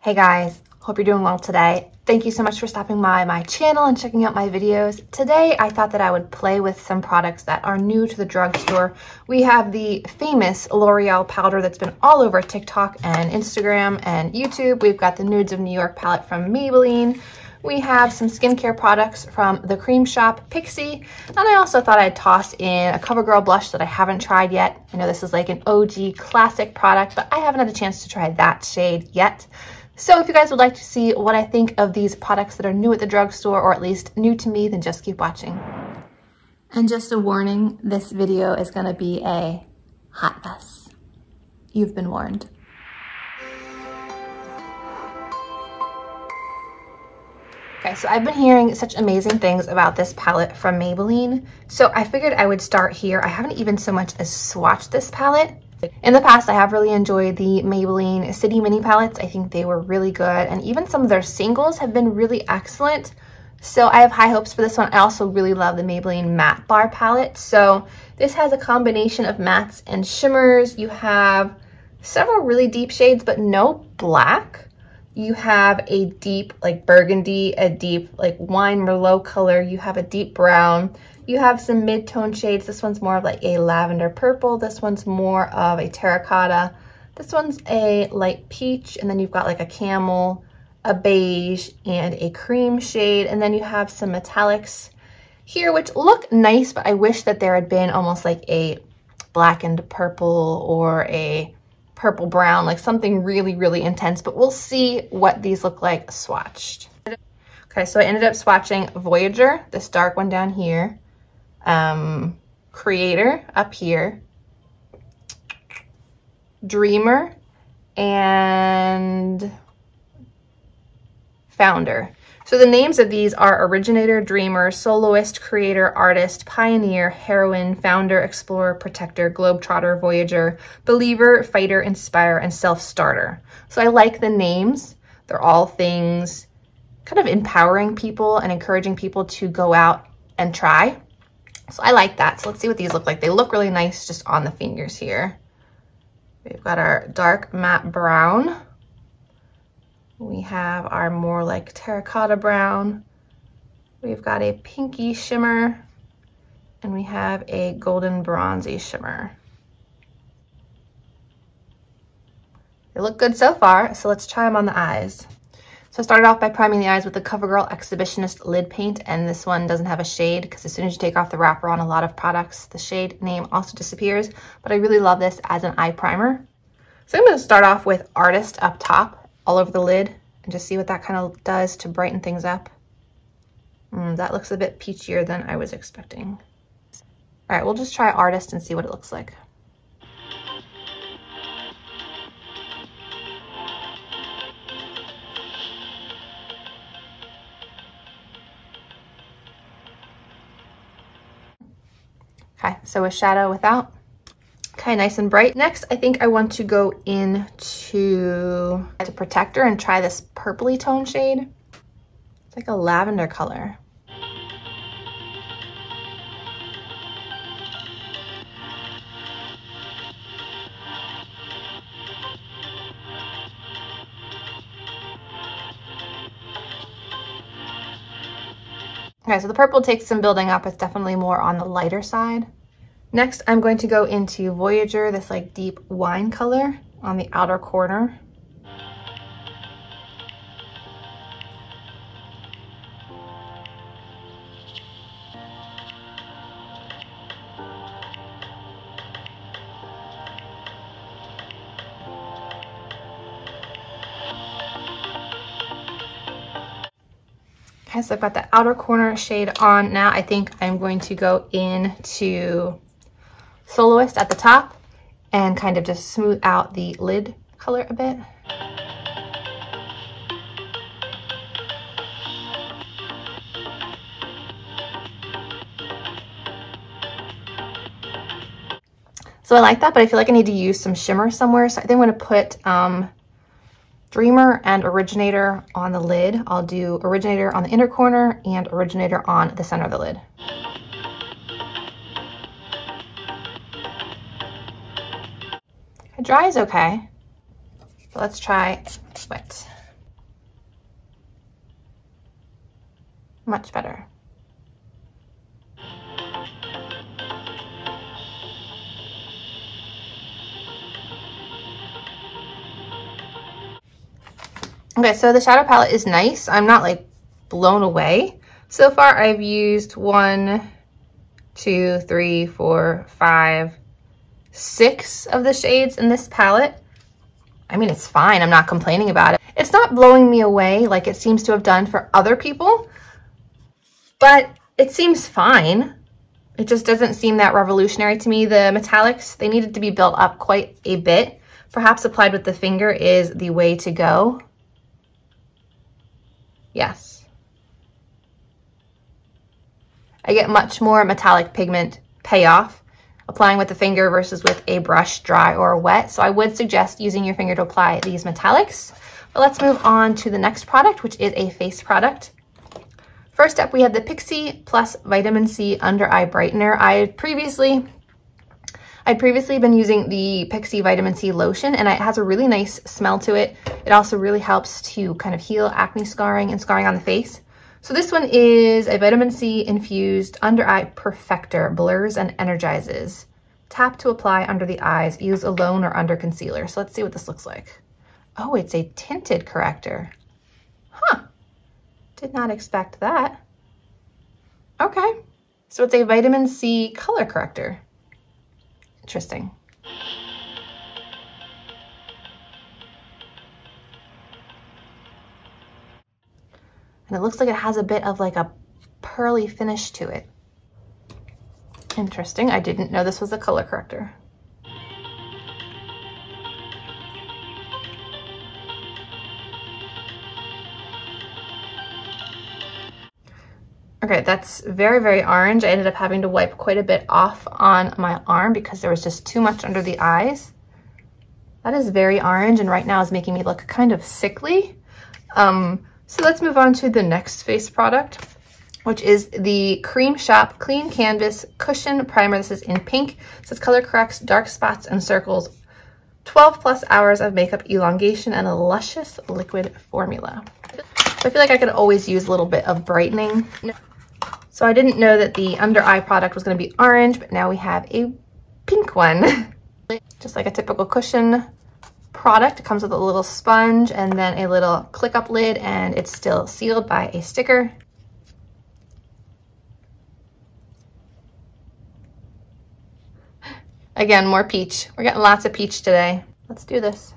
Hey guys, hope you're doing well today. Thank you so much for stopping by my channel and checking out my videos. Today, I thought that I would play with some products that are new to the drugstore. We have the famous Loreal powder that's been all over TikTok and Instagram and YouTube. We've got the Nudes of New York palette from Maybelline. We have some skincare products from the Creme shop, Pixi. And I also thought I'd toss in a Covergirl blush that I haven't tried yet. I know this is like an OG classic product, but I haven't had a chance to try that shade yet. So if you guys would like to see what I think of these products that are new at the drugstore, or at least new to me, then just keep watching. And just a warning, this video is gonna be a hot mess. You've been warned. Okay, so I've been hearing such amazing things about this palette from Maybelline. So I figured I would start here. I haven't even so much as swatched this palette. In the past, I have really enjoyed the Maybelline City Mini palettes. I think they were really good, and even some of their singles have been really excellent. So I have high hopes for this one. I also really love the Maybelline Matte Bar palette. So this has a combination of mattes and shimmers. You have several really deep shades, but no black. You have a deep like burgundy, a deep like wine merlot color. You have a deep brown. You have some mid-tone shades. This one's more of like a lavender purple. This one's more of a terracotta. This one's a light peach. And then you've got like a camel, a beige, and a cream shade. And then you have some metallics here, which look nice, but I wish that there had been almost like a blackened purple or a purple brown, like something really, really intense. But we'll see what these look like swatched. Okay, so I ended up swatching Voyager, this dark one down here. Creator up here, Dreamer, and Founder. So the names of these are Originator, Dreamer, Soloist, Creator, Artist, Pioneer, Heroine, Founder, Explorer, Protector, Globetrotter, Voyager, Believer, Fighter, Inspire, and Self-Starter. So I like the names. They're all things kind of empowering people and encouraging people to go out and try. So I like that. So let's see what these look like. They look really nice just on the fingers here. We've got our dark matte brown. We have our more like terracotta brown. We've got a pinky shimmer. And we have a golden bronzy shimmer. They look good so far, so let's try them on the eyes. So I started off by priming the eyes with the Covergirl Exhibitionist Lid Paint, and this one doesn't have a shade because as soon as you take off the wrapper on a lot of products, the shade name also disappears, but I really love this as an eye primer. So I'm going to start off with Artist up top, all over the lid, and just see what that kind of does to brighten things up. That looks a bit peachier than I was expecting. All right, we'll just try Artist and see what it looks like. Okay, so a shadow without. Okay, nice and bright. Next, I think I want to go into the Protector and try this purpley tone shade. It's like a lavender color. Okay, so the purple takes some building up. It's definitely more on the lighter side. Next, I'm going to go into Voyager, this like deep wine color on the outer corner. Okay, so I've got the outer corner shade on. Now I think I'm going to go into Soloist at the top and kind of just smooth out the lid color a bit. So I like that, but I feel like I need to use some shimmer somewhere. So I think I'm going to put Dreamer and Originator on the lid. I'll do Originator on the inner corner and Originator on the center of the lid. Dry is okay. But let's try wet. Much better. Okay, so the shadow palette is nice. I'm not like blown away. So far I've used 1, 2, 3, 4, 5, 6 of the shades in this palette. I mean, it's fine. I'm not complaining about it. It's not blowing me away like it seems to have done for other people, but it seems fine. It just doesn't seem that revolutionary to me. The metallics, they needed to be built up quite a bit. Perhaps applied with the finger is the way to go. Yes. I get much more metallic pigment payoff applying with the finger versus with a brush, dry or wet. So I would suggest using your finger to apply these metallics. But let's move on to the next product, which is a face product. First up, we have the Pixi Plus Vitamin C Under Eye Brightener. I'd previously been using the Pixi Vitamin C Lotion, and it has a really nice smell to it. It also really helps to kind of heal acne scarring and scarring on the face. So this one is a vitamin C infused under eye perfector, blurs and energizes. Tap to apply under the eyes, use alone or under concealer. So let's see what this looks like. Oh, it's a tinted corrector. Huh, did not expect that. Okay, so it's a vitamin C color corrector. Interesting. And it looks like it has a bit of like a pearly finish to it. Interesting. I didn't know this was a color corrector. Okay, that's very, very orange. I ended up having to wipe quite a bit off on my arm because there was just too much under the eyes. That is very orange, and right now is making me look kind of sickly. So let's move on to the next face product, which is the Creme Shop Clean Canvas Cushion Primer. This is in pink. It says color corrects dark spots and circles. 12 plus hours of makeup elongation and a luscious liquid formula. So I feel like I could always use a little bit of brightening. So I didn't know that the under eye product was going to be orange, but now we have a pink one. Just like a typical cushion product. It comes with a little sponge and then a little click up lid, and it's still sealed by a sticker. Again, more peach. We're getting lots of peach today. Let's do this.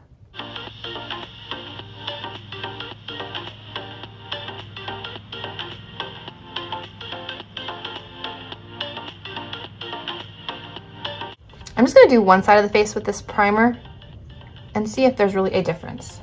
I'm just going to do one side of the face with this primer and see if there's really a difference.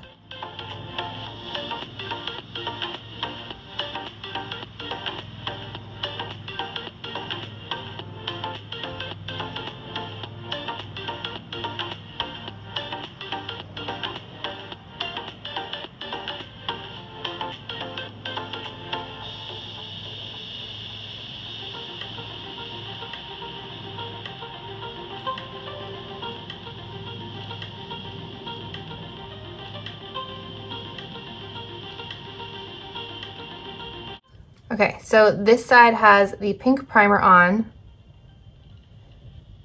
Okay, so this side has the pink primer on.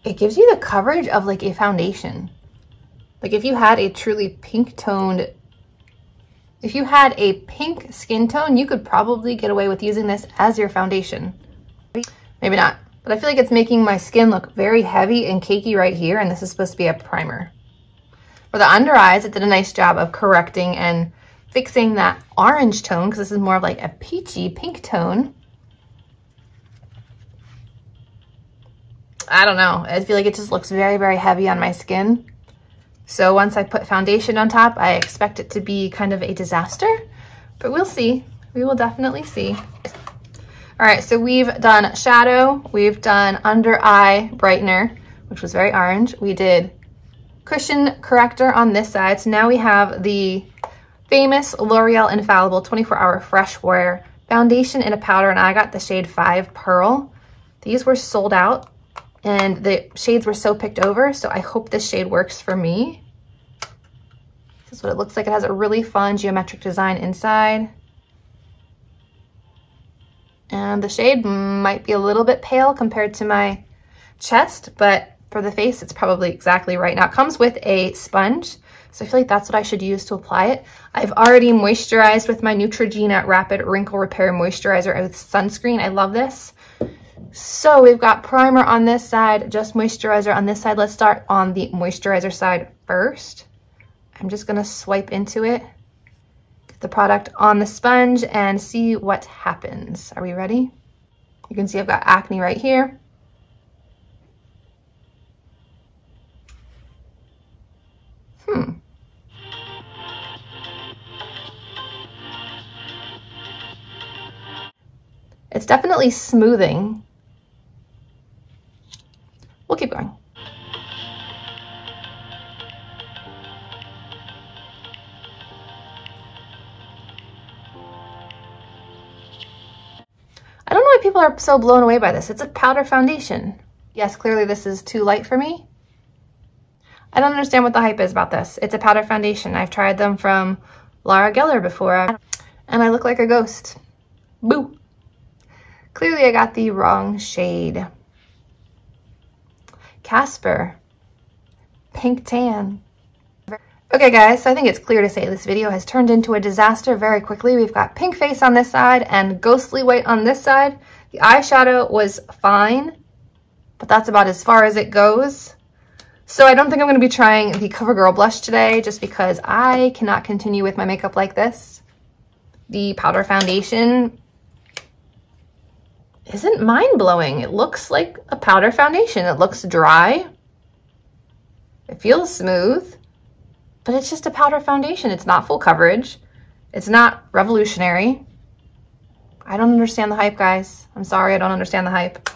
It gives you the coverage of like a foundation. Like if you had a truly pink toned, if you had a pink skin tone, you could probably get away with using this as your foundation. Maybe not, but I feel like it's making my skin look very heavy and cakey right here, and this is supposed to be a primer. For the under eyes, it did a nice job of correcting and fixing that orange tone, because this is more of like a peachy pink tone. I don't know. I feel like it just looks very, very heavy on my skin. So once I put foundation on top, I expect it to be kind of a disaster, but we'll see. We will definitely see. All right, so we've done shadow, we've done under eye brightener, which was very orange. We did cushion corrector on this side. So now we have the famous L'Oreal Infallible 24-hour fresh wear foundation in a powder, and I got the shade 5 Pearl. These were sold out and the shades were so picked over, so I hope this shade works for me. This is what it looks like. It has a really fun geometric design inside. The shade might be a little bit pale compared to my chest, but for the face, it's probably exactly right. Now it comes with a sponge, so I feel like that's what I should use to apply it. I've already moisturized with my Neutrogena Rapid Wrinkle Repair Moisturizer with sunscreen. I love this. So we've got primer on this side, just moisturizer on this side. Let's start on the moisturizer side first. I'm just gonna swipe into it, get the product on the sponge and see what happens. Are we ready? You can see I've got acne right here. It's definitely smoothing. We'll keep going. I don't know why people are so blown away by this. It's a powder foundation. Yes, clearly this is too light for me. I don't understand what the hype is about this. It's a powder foundation. I've tried them from Loreal before, and I look like a ghost. Boo! Clearly I got the wrong shade. Casper. Pink tan. Okay guys, so I think it's clear to say this video has turned into a disaster very quickly. We've got pink face on this side and ghostly white on this side. The eyeshadow was fine, but that's about as far as it goes. So I don't think I'm going to be trying the Covergirl blush today just because I cannot continue with my makeup like this. The powder foundation isn't mind-blowing. It looks like a powder foundation. It looks dry. It feels smooth, but it's just a powder foundation. It's not full coverage. It's not revolutionary. I don't understand the hype, guys. I'm sorry, I don't understand the hype.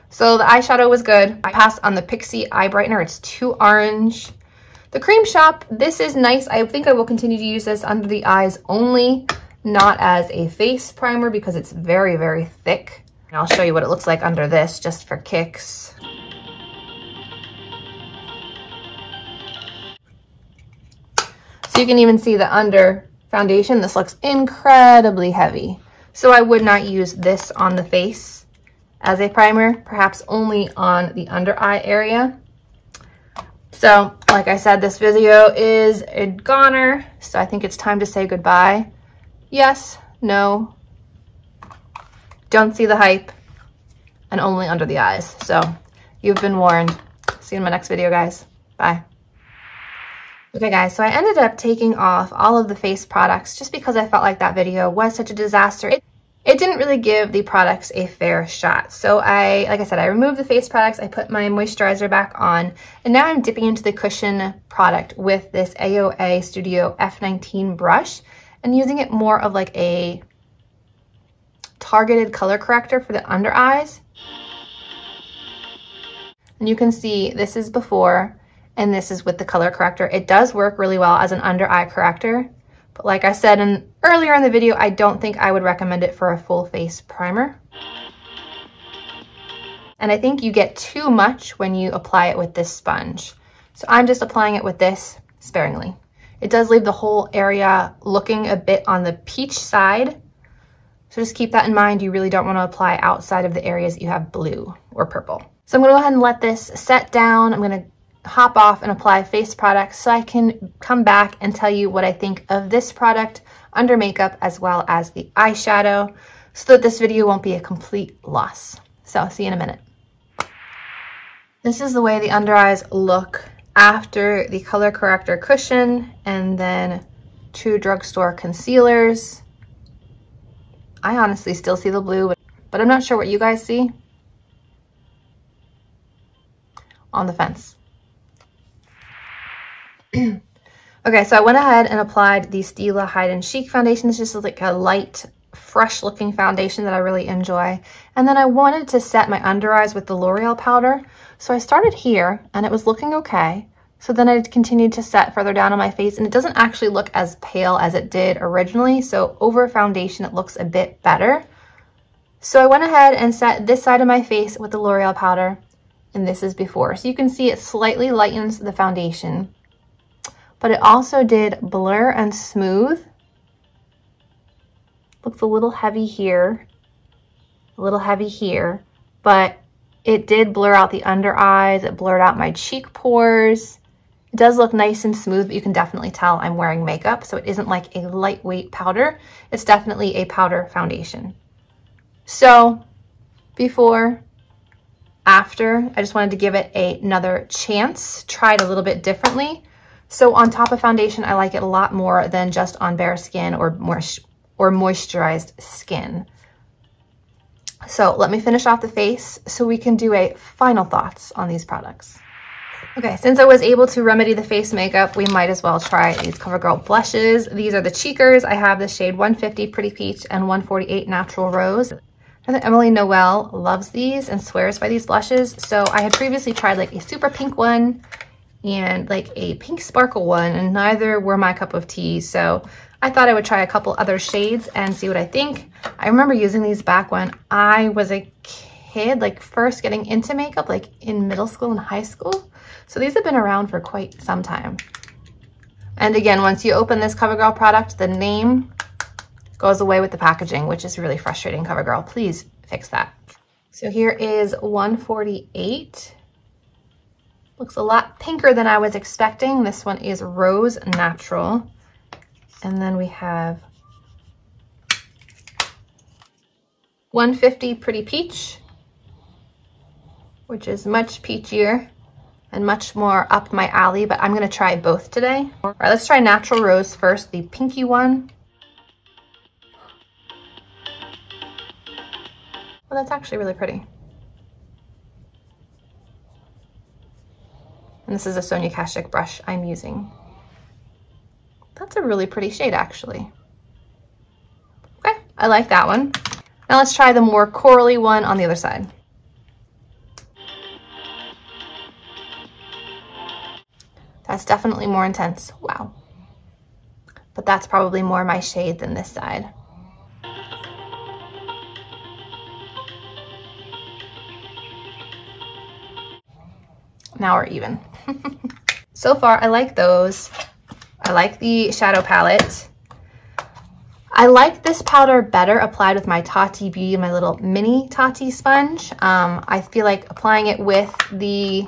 So the eyeshadow was good. I passed on the Pixi eye brightener. It's too orange. The Creme Shop, this is nice. I think I will continue to use this under the eyes only, not as a face primer because it's very, very thick. And I'll show you what it looks like under this just for kicks. So you can even see the under foundation. This looks incredibly heavy. So I would not use this on the face as a primer, perhaps only on the under eye area. So like I said, this video is a goner, so I think it's time to say goodbye. Yes, no, don't see the hype, and only under the eyes. So you've been warned. See you in my next video, guys. Bye. Okay guys, so I ended up taking off all of the face products just because I felt like that video was such a disaster. It didn't really give the products a fair shot. So like I said, I removed the face products, I put my moisturizer back on, and now I'm dipping into the cushion product with this AOA Studio F19 brush and using it more of like a targeted color corrector for the under eyes. And you can see this is before and this is with the color corrector. It does work really well as an under eye corrector. But like I said earlier in the video, I don't think I would recommend it for a full face primer. And I think you get too much when you apply it with this sponge. So I'm just applying it with this sparingly. It does leave the whole area looking a bit on the peach side. So just keep that in mind. You really don't want to apply outside of the areas you have blue or purple. So I'm going to go ahead and let this set down. I'm going to hop off and apply face products so I can come back and tell you what I think of this product under makeup as well as the eyeshadow so that this video won't be a complete loss. So I'll see you in a minute. This is the way the under eyes look after the color corrector cushion and then 2 drugstore concealers. I honestly still see the blue, but I'm not sure what you guys see. On the fence. Okay, so I went ahead and applied the Stila Hide and Chic foundation. This is just like a light, fresh looking foundation that I really enjoy. And then I wanted to set my under eyes with the Loreal powder. So I started here and it was looking okay. So then I continued to set further down on my face and it doesn't actually look as pale as it did originally. So over foundation, it looks a bit better. So I went ahead and set this side of my face with the Loreal powder and this is before. So you can see it slightly lightens the foundation. But it also did blur and smooth. Looks a little heavy here. a little heavy here, but it did blur out the under eyes. It blurred out my cheek pores. It does look nice and smooth, but you can definitely tell I'm wearing makeup. So it isn't like a lightweight powder. It's definitely a powder foundation. So before, after, I just wanted to give it another chance, try it a little bit differently. So on top of foundation, I like it a lot more than just on bare skin or moisturized skin. So let me finish off the face so we can do a final thoughts on these products. Okay, since I was able to remedy the face makeup, we might as well try these Covergirl blushes. These are the cheekers. I have the shade 150 Pretty Peach and 148 Natural Rose. I think Emily Noel loves these and swears by these blushes. So I had previously tried like a super pink one and like a pink sparkle one, and neither were my cup of tea. So I thought I would try a couple other shades and see what I think. I remember using these back when I was a kid, like first getting into makeup, like in middle school and high school. So these have been around for quite some time. And again, once you open this CoverGirl product, the name goes away with the packaging, which is really frustrating, CoverGirl. Please fix that. So here is 148. Looks a lot pinker than I was expecting. This one is Rose Natural. And then we have 150 Pretty Peach, which is much peachier and much more up my alley, but I'm gonna try both today. All right, let's try Natural Rose first, the pinky one. Well, that's actually really pretty. And this is a Sonia Kashuk brush I'm using. That's a really pretty shade, actually. Okay, I like that one. Now let's try the more corally one on the other side. That's definitely more intense. Wow. But that's probably more my shade than this side. Now we're even. So far, I like those. I like the shadow palette. I like this powder better applied with my Tati Beauty, my little mini Tati sponge. I feel like applying it with the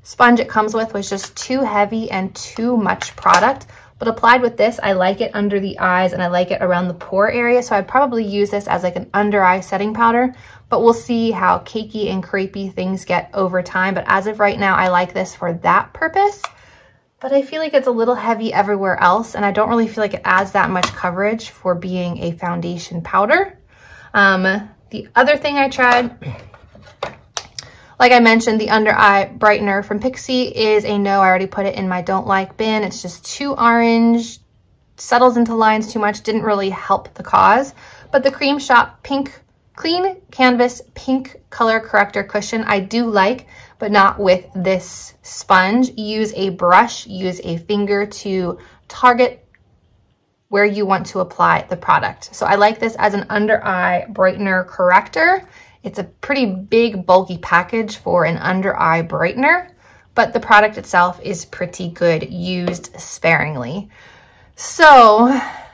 sponge it comes with was just too heavy and too much product. But applied with this, I like it under the eyes and I like it around the pore area. So I'd probably use this as like an under eye setting powder, but we'll see how cakey and crepey things get over time. But as of right now, I like this for that purpose. But I feel like it's a little heavy everywhere else, and I don't really feel like it adds that much coverage for being a foundation powder. The other thing I tried, like I mentioned, the under eye brightener from Pixi is a no. I already put it in my don't like bin. It's just too orange, settles into lines too much, didn't really help the cause. But the Creme Shop Pink Clean Canvas Pink Color Corrector Cushion I do like, but not with this sponge. Use a brush, use a finger to target where you want to apply the product. So I like this as an under eye brightener corrector. It's a pretty big bulky package for an under eye brightener, but the product itself is pretty good used sparingly. So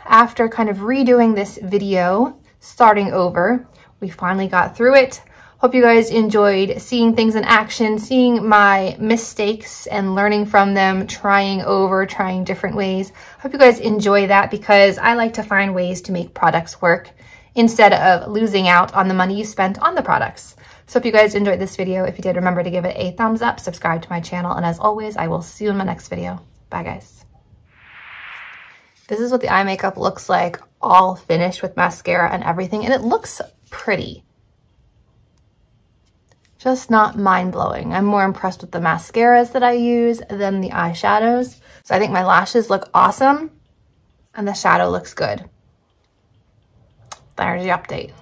after kind of redoing this video, starting over, we finally got through it. Hope you guys enjoyed seeing things in action, seeing my mistakes and learning from them, trying different ways. Hope you guys enjoy that because I like to find ways to make products work instead of losing out on the money you spent on the products. So hope you guys enjoyed this video. If you did, remember to give it a thumbs up, subscribe to my channel, and as always, I will see you in my next video. Bye, guys. This is what the eye makeup looks like, all finished with mascara and everything, and it looks pretty. Just not mind-blowing. I'm more impressed with the mascaras that I use than the eyeshadows. So I think my lashes look awesome and the shadow looks good. There's the update.